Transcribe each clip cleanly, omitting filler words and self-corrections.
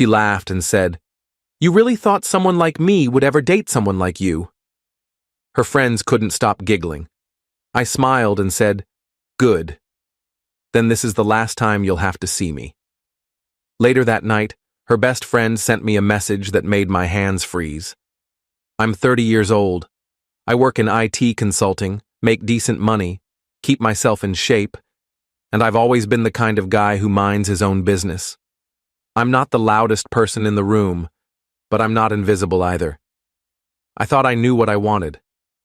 She laughed and said, "You really thought someone like me would ever date someone like you?" Her friends couldn't stop giggling. I smiled and said, "Good. Then this is the last time you'll have to see me." Later that night, her best friend sent me a message that made my hands freeze. "I'm 30 years old. I work in IT consulting, make decent money, keep myself in shape, and I've always been the kind of guy who minds his own business. I'm not the loudest person in the room, but I'm not invisible either. I thought I knew what I wanted.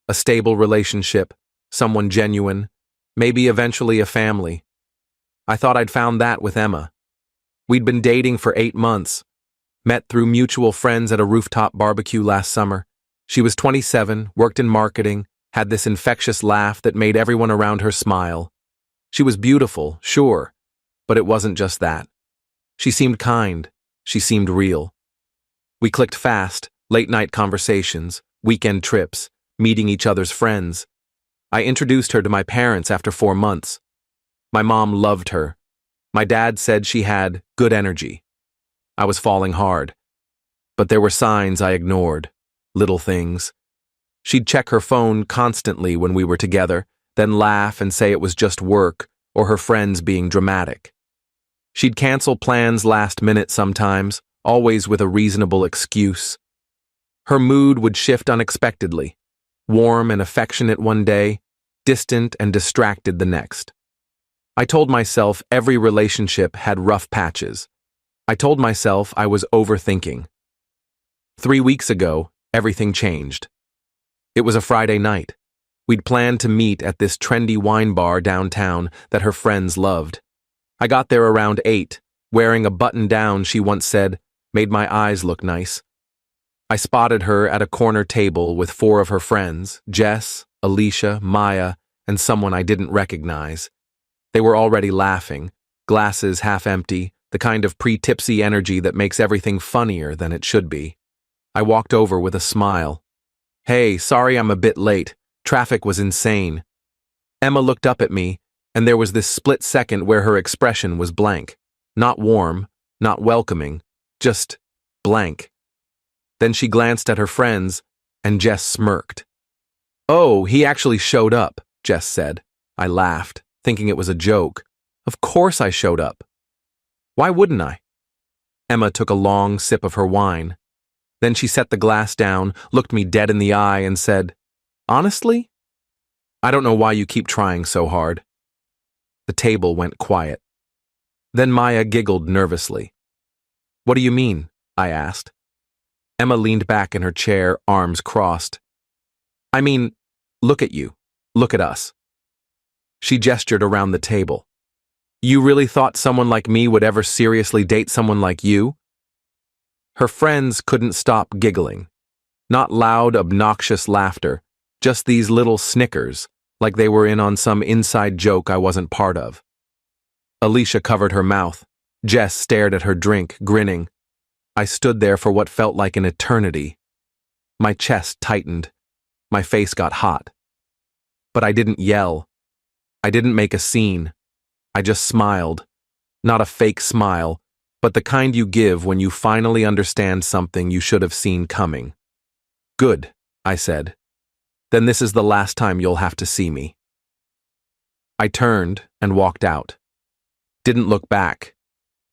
A stable relationship, someone genuine, maybe eventually a family. I thought I'd found that with Emma. We'd been dating for 8 months, met through mutual friends at a rooftop barbecue last summer. She was 27, worked in marketing, had this infectious laugh that made everyone around her smile. She was beautiful, sure, but it wasn't just that. She seemed kind. She seemed real. We clicked fast, late-night conversations, weekend trips, meeting each other's friends. I introduced her to my parents after 4 months. My mom loved her. My dad said she had good energy. I was falling hard. But there were signs I ignored, little things. She'd check her phone constantly when we were together, then laugh and say it was just work or her friends being dramatic. She'd cancel plans last minute sometimes, always with a reasonable excuse. Her mood would shift unexpectedly, warm and affectionate one day, distant and distracted the next. I told myself every relationship had rough patches. I told myself I was overthinking. 3 weeks ago, everything changed. It was a Friday night. We'd planned to meet at this trendy wine bar downtown that her friends loved. I got there around 8, wearing a button-down she once said made my eyes look nice. I spotted her at a corner table with 4 of her friends, Jess, Alicia, Maya, and someone I didn't recognize. They were already laughing, glasses half empty, the kind of pre-tipsy energy that makes everything funnier than it should be. I walked over with a smile. "Hey, sorry I'm a bit late. Traffic was insane." Emma looked up at me, and there was this split second where her expression was blank. Not warm, not welcoming, just blank. Then she glanced at her friends, and Jess smirked. "Oh, he actually showed up," Jess said. I laughed, thinking it was a joke. Of course I showed up. Why wouldn't I? Emma took a long sip of her wine. Then she set the glass down, looked me dead in the eye, and said, "Honestly? I don't know why you keep trying so hard." The table went quiet. Then Maya giggled nervously. "What do you mean?" I asked. Emma leaned back in her chair, arms crossed. "I mean, look at you. Look at us." She gestured around the table. "You really thought someone like me would ever seriously date someone like you?" Her friends couldn't stop giggling. Not loud, obnoxious laughter, just these little snickers, like they were in on some inside joke I wasn't part of. Alicia covered her mouth. Jess stared at her drink, grinning. I stood there for what felt like an eternity. My chest tightened. My face got hot. But I didn't yell. I didn't make a scene. I just smiled. Not a fake smile, but the kind you give when you finally understand something you should have seen coming. "Good," I said. "Then this is the last time you'll have to see me." I turned and walked out. Didn't look back.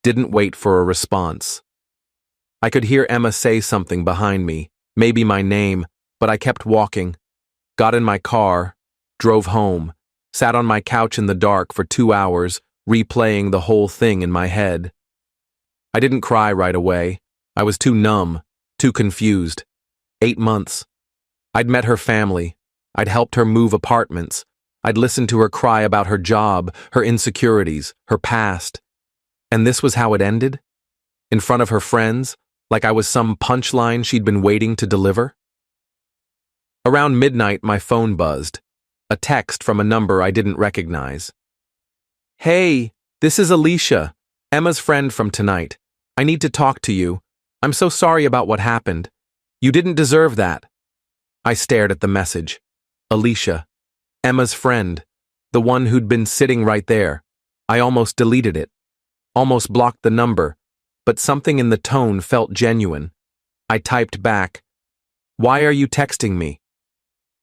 Didn't wait for a response. I could hear Emma say something behind me, maybe my name, but I kept walking. Got in my car, drove home, sat on my couch in the dark for 2 hours, replaying the whole thing in my head. I didn't cry right away. I was too numb, too confused. 8 months. I'd met her family. I'd helped her move apartments. I'd listened to her cry about her job, her insecurities, her past. And this was how it ended? In front of her friends, like I was some punchline she'd been waiting to deliver? Around midnight, my phone buzzed. A text from a number I didn't recognize. "Hey, this is Alicia, Emma's friend from tonight. I need to talk to you. I'm so sorry about what happened. You didn't deserve that." I stared at the message. Alicia, Emma's friend, the one who'd been sitting right there. I almost deleted it. Almost blocked the number. but something in the tone felt genuine. I typed back, "Why are you texting me?"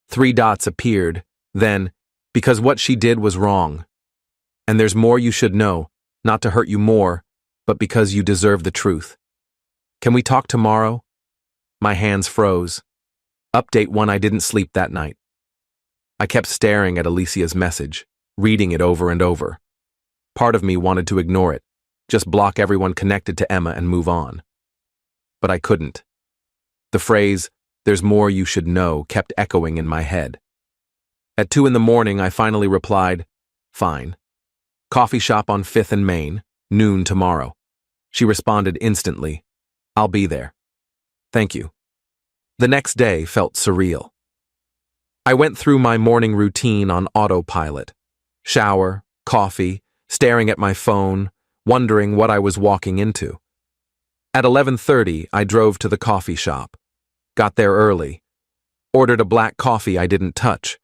3 dots appeared, then, "Because what she did was wrong. And there's more you should know, not to hurt you more, but because you deserve the truth. Can we talk tomorrow?" My hands froze. Update 1: I didn't sleep that night. I kept staring at Alicia's message, reading it over and over. Part of me wanted to ignore it, just block everyone connected to Emma and move on. But I couldn't. The phrase, "there's more you should know," kept echoing in my head. At 2 in the morning, I finally replied, "Fine. Coffee shop on 5th and Main, noon tomorrow." She responded instantly, "I'll be there. Thank you." The next day felt surreal. I went through my morning routine on autopilot. Shower, coffee, staring at my phone, wondering what I was walking into. At 11:30, I drove to the coffee shop. Got there early. Ordered a black coffee I didn't touch.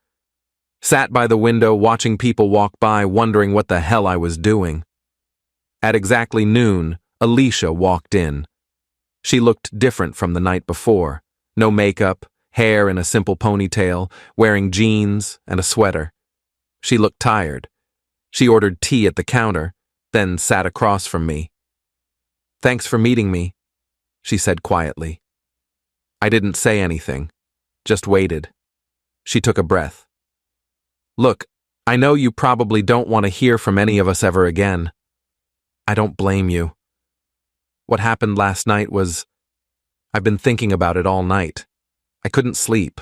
Sat by the window watching people walk by, wondering what the hell I was doing. At exactly noon, Alicia walked in. She looked different from the night before. No makeup, hair in a simple ponytail, wearing jeans and a sweater. She looked tired. She ordered tea at the counter, then sat across from me. "Thanks for meeting me," she said quietly. I didn't say anything, just waited. She took a breath. "Look, I know you probably don't want to hear from any of us ever again. I don't blame you. What happened last night was... I've been thinking about it all night. I couldn't sleep."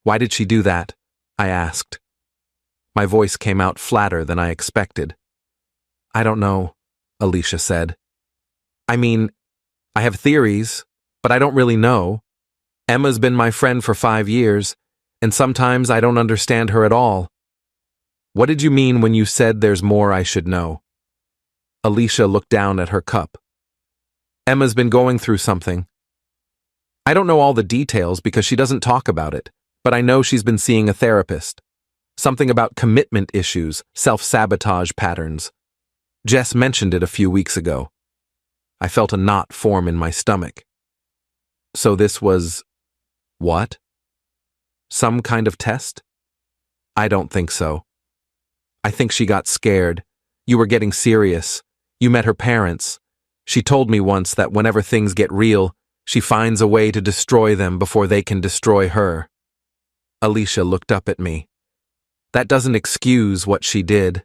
"Why did she do that?" I asked. My voice came out flatter than I expected. "I don't know," Alicia said. "I mean, I have theories, but I don't really know. Emma's been my friend for 5 years, and sometimes I don't understand her at all." "What did you mean when you said there's more I should know?" Alicia looked down at her cup. "Emma's been going through something. I don't know all the details because she doesn't talk about it, but I know she's been seeing a therapist. Something about commitment issues, self-sabotage patterns. Jess mentioned it a few weeks ago." I felt a knot form in my stomach. "So this was... what? Some kind of test?" "I don't think so. I think she got scared. You were getting serious. You met her parents. She told me once that whenever things get real, she finds a way to destroy them before they can destroy her." Alicia looked up at me. "That doesn't excuse what she did.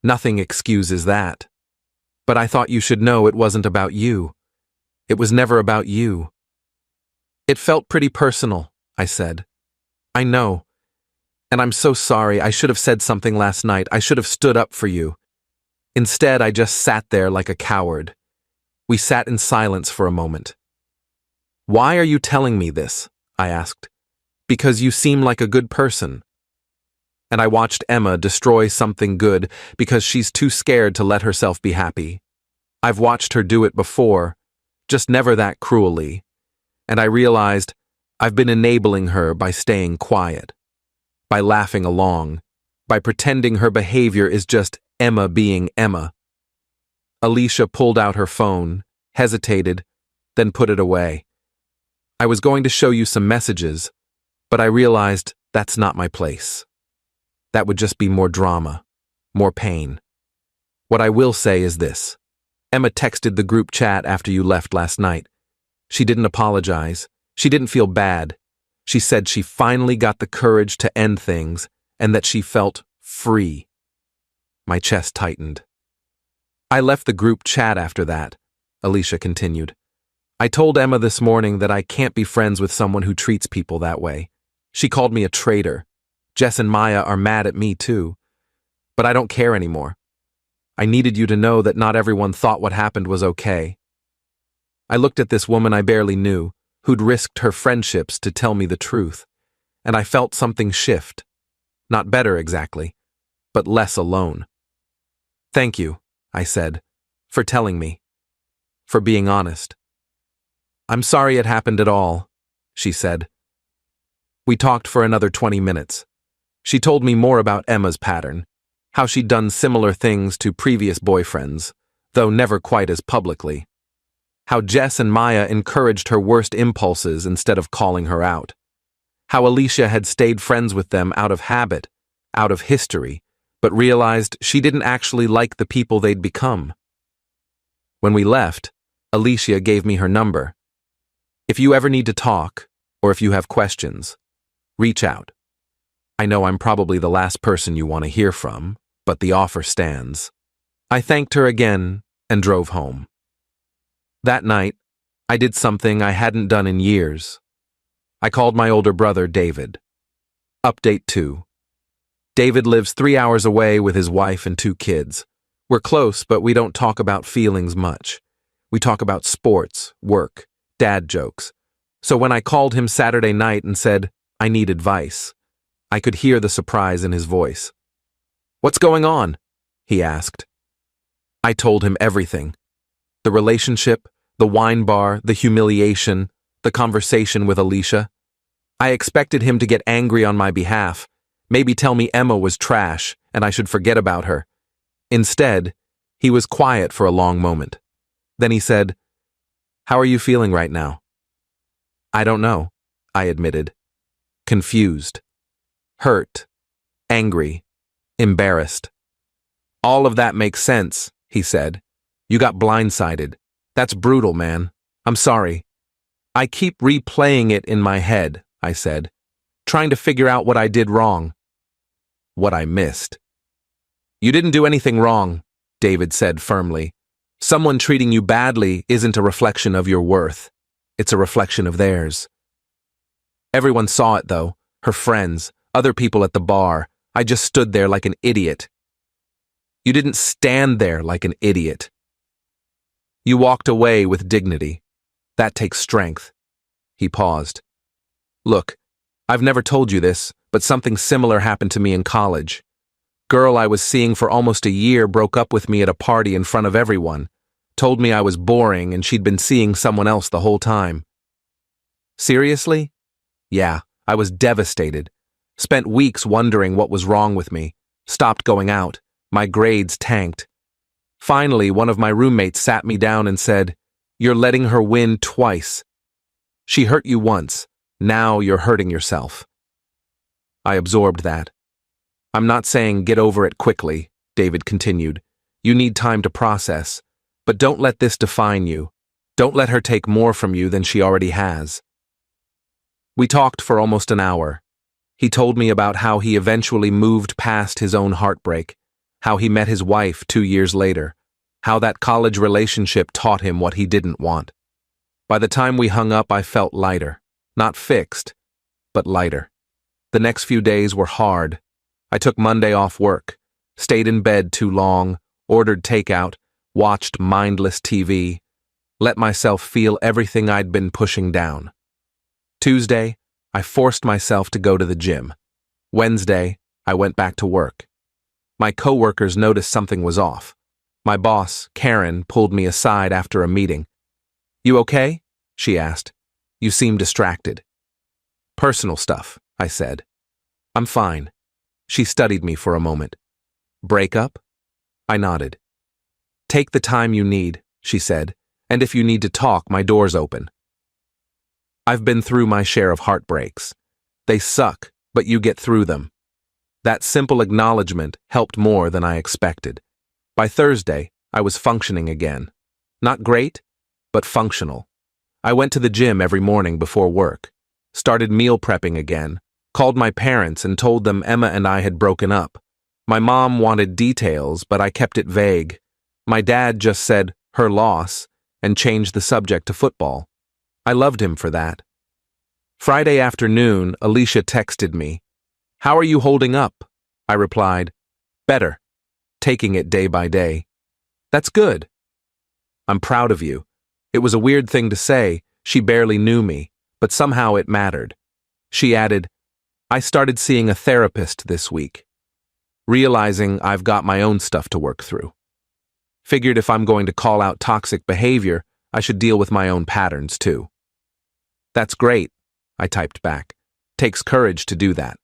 Nothing excuses that. But I thought you should know it wasn't about you. It was never about you." "It felt pretty personal," I said. "I know. And I'm so sorry. I should have said something last night. I should have stood up for you. Instead, I just sat there like a coward." We sat in silence for a moment. "Why are you telling me this?" I asked. "Because you seem like a good person." And I watched Emma destroy something good because she's too scared to let herself be happy. I've watched her do it before, just never that cruelly. And I realized I've been enabling her by staying quiet, by laughing along, by pretending her behavior is just Emma being Emma. Alicia pulled out her phone, hesitated, then put it away. "I was going to show you some messages, but I realized that's not my place. That would just be more drama, more pain. What I will say is this. Emma texted the group chat after you left last night. She didn't apologize. She didn't feel bad. She said she finally got the courage to end things and that she felt free." My chest tightened. "I left the group chat after that," Alicia continued. "I told Emma this morning that I can't be friends with someone who treats people that way. She called me a traitor. Jess and Maya are mad at me too. But I don't care anymore. I needed you to know that not everyone thought what happened was okay." I looked at this woman I barely knew, who'd risked her friendships to tell me the truth, and I felt something shift. Not better exactly, but less alone. "Thank you," I said, "for telling me. For being honest." "I'm sorry it happened at all," she said. We talked for another 20 minutes. She told me more about Emma's pattern, how she'd done similar things to previous boyfriends, though never quite as publicly. How Jess and Maya encouraged her worst impulses instead of calling her out. How Alicia had stayed friends with them out of habit, out of history, but realized she didn't actually like the people they'd become. When we left, Alicia gave me her number. If you ever need to talk, or if you have questions, reach out. I know I'm probably the last person you want to hear from, but the offer stands. I thanked her again and drove home. That night, I did something I hadn't done in years. I called my older brother, David. Update 2. David lives 3 hours away with his wife and 2 kids. We're close, but we don't talk about feelings much. We talk about sports, work, dad jokes. So when I called him Saturday night and said, I need advice, I could hear the surprise in his voice. What's going on? He asked. I told him everything. The relationship, the wine bar, the humiliation, the conversation with Alicia. I expected him to get angry on my behalf, maybe tell me Emma was trash and I should forget about her. Instead, he was quiet for a long moment. Then he said, How are you feeling right now? I don't know, I admitted. Confused. Hurt. Angry. Embarrassed. All of that makes sense, he said. You got blindsided. That's brutal, man. I'm sorry. I keep replaying it in my head, I said, trying to figure out what I did wrong. What I missed. You didn't do anything wrong, David said firmly. Someone treating you badly isn't a reflection of your worth. It's a reflection of theirs. Everyone saw it, though. Her friends, other people at the bar. I just stood there like an idiot. You didn't stand there like an idiot. You walked away with dignity. That takes strength. He paused. Look, I've never told you this, but something similar happened to me in college. Girl I was seeing for almost a year broke up with me at a party in front of everyone, told me I was boring and she'd been seeing someone else the whole time. Seriously? Yeah, I was devastated. Spent weeks wondering what was wrong with me. Stopped going out. My grades tanked. Finally, one of my roommates sat me down and said, You're letting her win twice. She hurt you once. Now you're hurting yourself. I absorbed that. I'm not saying get over it quickly, David continued. You need time to process. But don't let this define you. Don't let her take more from you than she already has. We talked for almost an hour. He told me about how he eventually moved past his own heartbreak, how he met his wife 2 years later, how that college relationship taught him what he didn't want. By the time we hung up, I felt lighter. Not fixed, but lighter. The next few days were hard. I took Monday off work, stayed in bed too long, ordered takeout, watched mindless TV, let myself feel everything I'd been pushing down. Tuesday, I forced myself to go to the gym. Wednesday, I went back to work. My coworkers noticed something was off. My boss, Karen, pulled me aside after a meeting. You okay? She asked. You seem distracted. Personal stuff, I said. I'm fine. She studied me for a moment. Breakup? I nodded. Take the time you need, she said, and if you need to talk, my door's open. I've been through my share of heartbreaks. They suck, but you get through them. That simple acknowledgement helped more than I expected. By Thursday, I was functioning again. Not great, but functional. I went to the gym every morning before work, started meal prepping again, called my parents and told them Emma and I had broken up. My mom wanted details, but I kept it vague. My dad just said, her loss, and changed the subject to football. I loved him for that. Friday afternoon, Alicia texted me. How are you holding up? I replied, better, taking it day by day. That's good. I'm proud of you. It was a weird thing to say, she barely knew me, but somehow it mattered. She added, I started seeing a therapist this week, realizing I've got my own stuff to work through. Figured if I'm going to call out toxic behavior, I should deal with my own patterns too. That's great, I typed back. Takes courage to do that.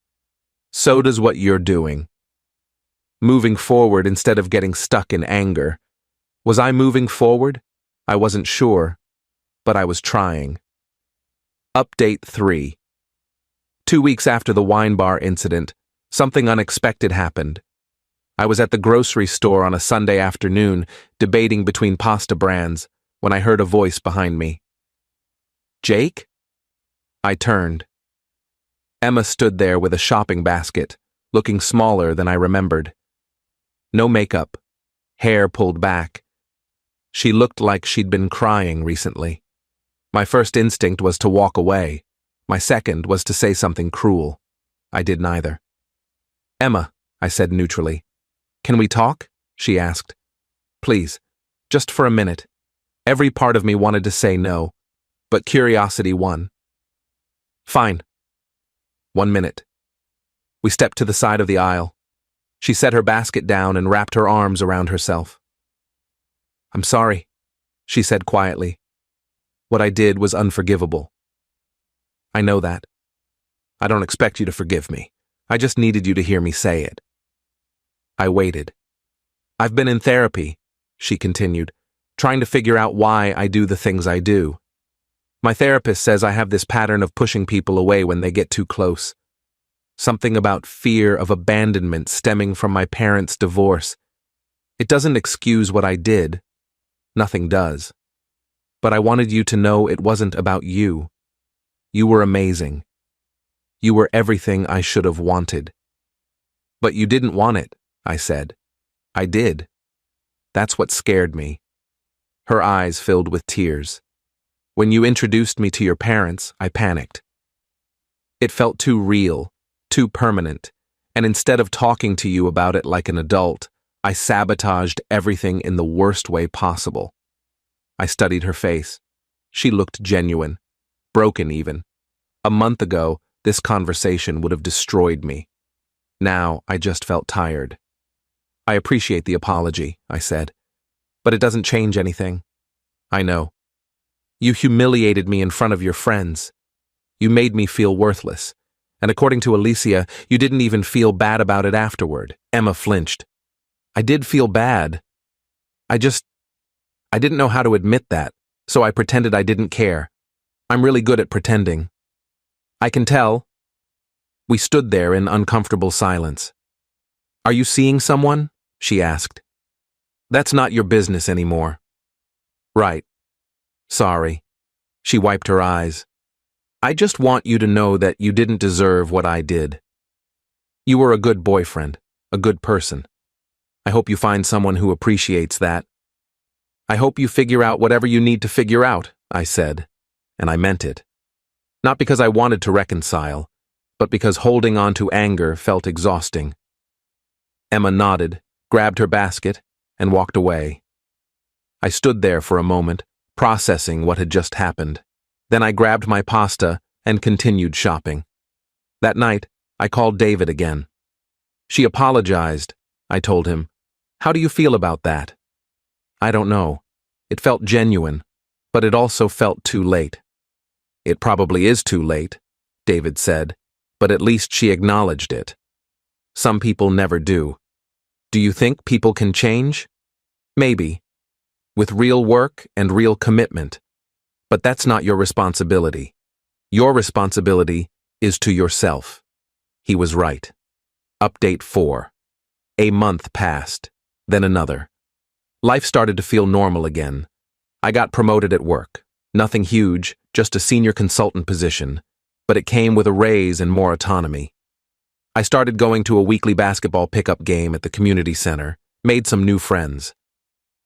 So does what you're doing. Moving forward instead of getting stuck in anger. Was I moving forward? I wasn't sure, but I was trying. Update 3. 2 weeks after the wine bar incident, something unexpected happened. I was at the grocery store on a Sunday afternoon, debating between pasta brands, when I heard a voice behind me. "Jake?" I turned. Emma stood there with a shopping basket, looking smaller than I remembered. No makeup, hair pulled back. She looked like she'd been crying recently. My first instinct was to walk away. My second was to say something cruel. I did neither. "Emma," I said neutrally. "Can we talk?" she asked. "Please, just for a minute." Every part of me wanted to say no, but curiosity won. "Fine." 1 minute. We stepped to the side of the aisle. She set her basket down and wrapped her arms around herself. "I'm sorry," she said quietly. "What I did was unforgivable." "I know that. I don't expect you to forgive me. I just needed you to hear me say it." I waited. "I've been in therapy," she continued, "trying to figure out why I do the things I do. My therapist says I have this pattern of pushing people away when they get too close. Something about fear of abandonment stemming from my parents' divorce. It doesn't excuse what I did. Nothing does. But I wanted you to know it wasn't about you. You were amazing. You were everything I should have wanted." "But you didn't want it," I said. "I did. That's what scared me." Her eyes filled with tears. "When you introduced me to your parents, I panicked. It felt too real, too permanent, and instead of talking to you about it like an adult, I sabotaged everything in the worst way possible." I studied her face. She looked genuine, broken even. A month ago, this conversation would have destroyed me. Now, I just felt tired. "I appreciate the apology," I said, "but it doesn't change anything." "I know. You humiliated me in front of your friends. You made me feel worthless. And according to Alicia, you didn't even feel bad about it afterward." Emma flinched. "I did feel bad. I didn't know how to admit that, so I pretended I didn't care. I'm really good at pretending." "I can tell." We stood there in uncomfortable silence. "Are you seeing someone?" she asked. "That's not your business anymore." "Right. Sorry." She wiped her eyes. "I just want you to know that you didn't deserve what I did. You were a good boyfriend, a good person. I hope you find someone who appreciates that." "I hope you figure out whatever you need to figure out," I said, and I meant it. Not because I wanted to reconcile, but because holding on to anger felt exhausting. Emma nodded, grabbed her basket, and walked away. I stood there for a moment, processing what had just happened. Then I grabbed my pasta and continued shopping. That night, I called David again. "She apologized," I told him. "How do you feel about that?" "I don't know. It felt genuine, but it also felt too late." "It probably is too late," David said, "but at least she acknowledged it. Some people never do. Do you think people can change? Maybe. With real work and real commitment. But that's not your responsibility. Your responsibility is to yourself." He was right. Update 4. A month passed, then another. Life started to feel normal again. I got promoted at work. Nothing huge, just a senior consultant position, but it came with a raise and more autonomy. I started going to a weekly basketball pickup game at the community center, made some new friends.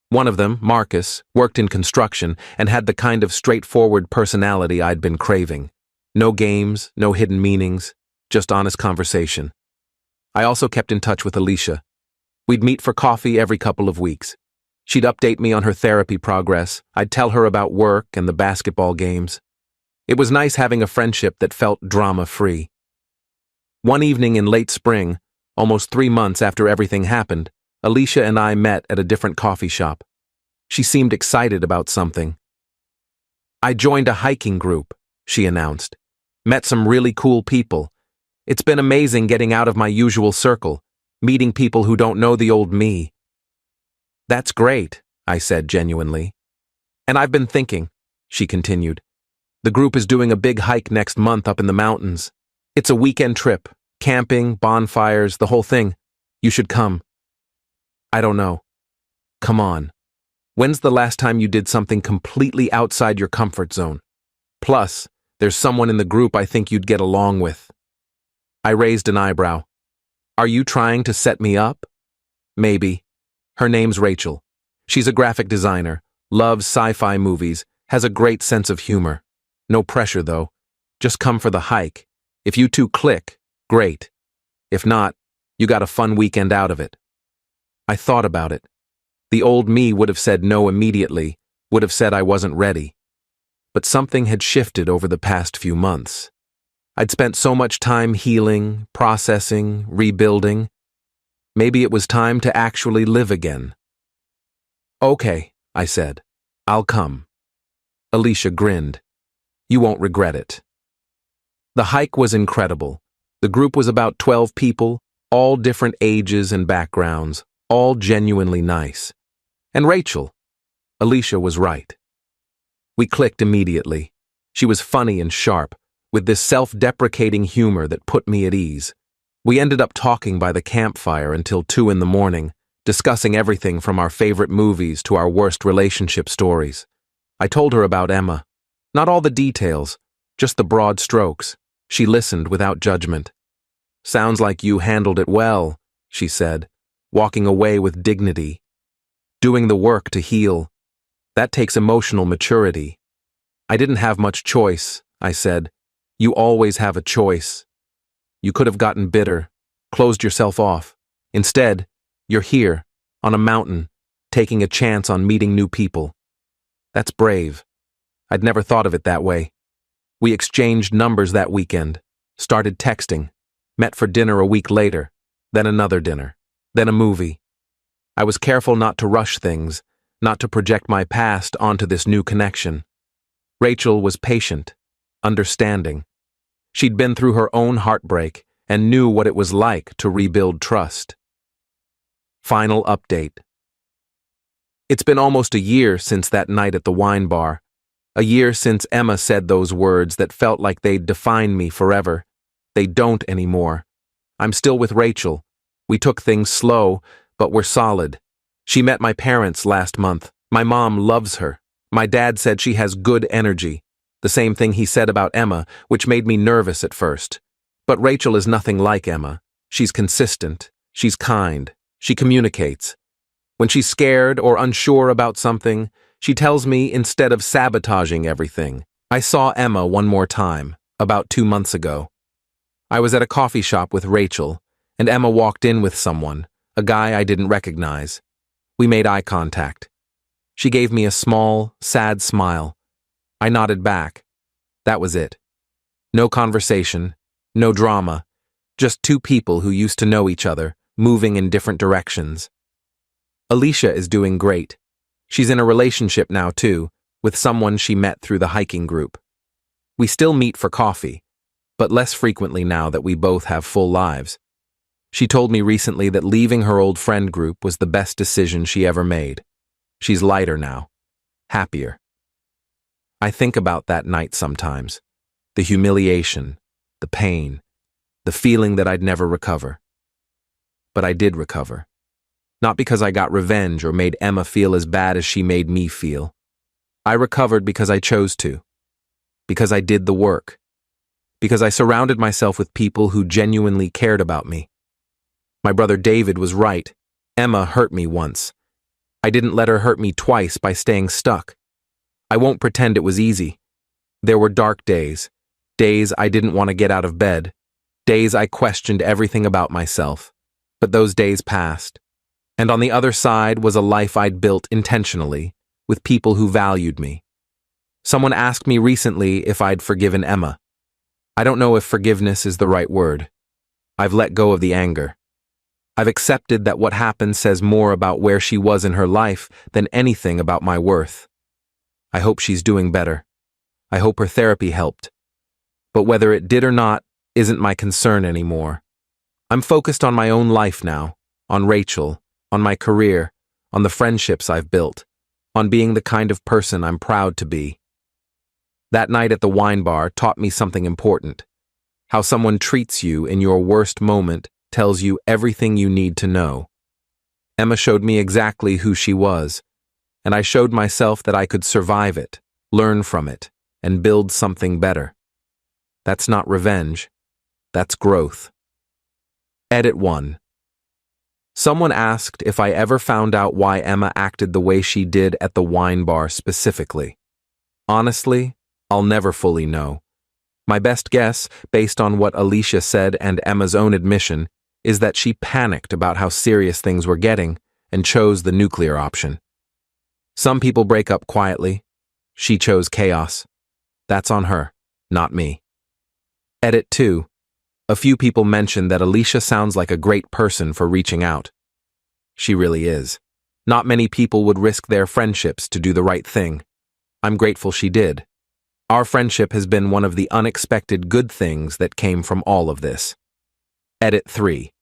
One of them, Marcus, worked in construction and had the kind of straightforward personality I'd been craving. No games, no hidden meanings, just honest conversation. I also kept in touch with Alicia. We'd meet for coffee every couple of weeks. She'd update me on her therapy progress. I'd tell her about work and the basketball games. It was nice having a friendship that felt drama-free. One evening in late spring, almost 3 months after everything happened, Alicia and I met at a different coffee shop. She seemed excited about something. "I joined a hiking group," she announced. "Met some really cool people. It's been amazing getting out of my usual circle, meeting people who don't know the old me." "That's great," I said genuinely. "And I've been thinking, she continued. The group is doing a big hike next month up in the mountains. It's a weekend trip, camping, bonfires, the whole thing. You should come. I don't know. Come on. When's the last time you did something completely outside your comfort zone? Plus, there's someone in the group I think you'd get along with. I raised an eyebrow. Are you trying to set me up? Maybe. Her name's Rachel. She's a graphic designer, loves sci-fi movies, has a great sense of humor. No pressure, though. Just come for the hike. If you two click, great. If not, you got a fun weekend out of it. I thought about it. The old me would have said no immediately, would have said I wasn't ready. But something had shifted over the past few months. I'd spent so much time healing, processing, rebuilding. Maybe it was time to actually live again. Okay, I said. I'll come. Alicia grinned. You won't regret it. The hike was incredible. The group was about 12 people, all different ages and backgrounds, all genuinely nice. And Rachel. Alicia was right. We clicked immediately. She was funny and sharp, with this self-deprecating humor that put me at ease. We ended up talking by the campfire until 2 in the morning, discussing everything from our favorite movies to our worst relationship stories. I told her about Emma. Not all the details, just the broad strokes. She listened without judgment. Sounds like you handled it well, she said, walking away with dignity. Doing the work to heal. That takes emotional maturity. I didn't have much choice, I said. You always have a choice. You could have gotten bitter, closed yourself off. Instead, you're here, on a mountain, taking a chance on meeting new people. That's brave. I'd never thought of it that way. We exchanged numbers that weekend, started texting, met for dinner a week later, then another dinner, then a movie. I was careful not to rush things, not to project my past onto this new connection. Rachel was patient, understanding. She'd been through her own heartbreak and knew what it was like to rebuild trust. Final update. It's been almost a year since that night at the wine bar. A year since Emma said those words that felt like they'd define me forever. They don't anymore. I'm still with Rachel. We took things slow, but we're solid. She met my parents last month. My mom loves her. My dad said she has good energy. The same thing he said about Emma, which made me nervous at first. But Rachel is nothing like Emma. She's consistent. She's kind. She communicates. When she's scared or unsure about something, she tells me instead of sabotaging everything. I saw Emma one more time, about 2 months ago. I was at a coffee shop with Rachel, and Emma walked in with someone, a guy I didn't recognize. We made eye contact. She gave me a small, sad smile. I nodded back. That was it. No conversation, no drama, just two people who used to know each other, moving in different directions. Alicia is doing great. She's in a relationship now, too, with someone she met through the hiking group. We still meet for coffee, but less frequently now that we both have full lives. She told me recently that leaving her old friend group was the best decision she ever made. She's lighter now, happier. I think about that night sometimes. The humiliation, the pain, the feeling that I'd never recover. But I did recover. Not because I got revenge or made Emma feel as bad as she made me feel. I recovered because I chose to. Because I did the work. Because I surrounded myself with people who genuinely cared about me. My brother David was right. Emma hurt me once. I didn't let her hurt me twice by staying stuck. I won't pretend it was easy. There were dark days. Days I didn't want to get out of bed. Days I questioned everything about myself. But those days passed. And on the other side was a life I'd built intentionally, with people who valued me. Someone asked me recently if I'd forgiven Emma. I don't know if forgiveness is the right word. I've let go of the anger. I've accepted that what happened says more about where she was in her life than anything about my worth. I hope she's doing better. I hope her therapy helped. But whether it did or not isn't my concern anymore. I'm focused on my own life now, on Rachel, on my career, on the friendships I've built, on being the kind of person I'm proud to be. That night at the wine bar taught me something important. How someone treats you in your worst moment tells you everything you need to know. Emma showed me exactly who she was, and I showed myself that I could survive it, learn from it, and build something better. That's not revenge. That's growth. Edit 1. Someone asked if I ever found out why Emma acted the way she did at the wine bar specifically. Honestly, I'll never fully know. My best guess, based on what Alicia said and Emma's own admission, is that she panicked about how serious things were getting and chose the nuclear option. Some people break up quietly. She chose chaos. That's on her, not me. Edit 2. A few people mentioned that Alicia sounds like a great person for reaching out. She really is. Not many people would risk their friendships to do the right thing. I'm grateful she did. Our friendship has been one of the unexpected good things that came from all of this. Edit 3.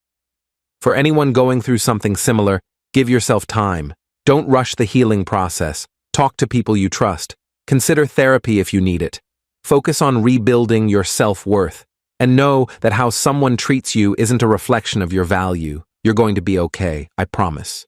For anyone going through something similar, give yourself time. Don't rush the healing process. Talk to people you trust. Consider therapy if you need it. Focus on rebuilding your self-worth. And know that how someone treats you isn't a reflection of your value. You're going to be okay, I promise.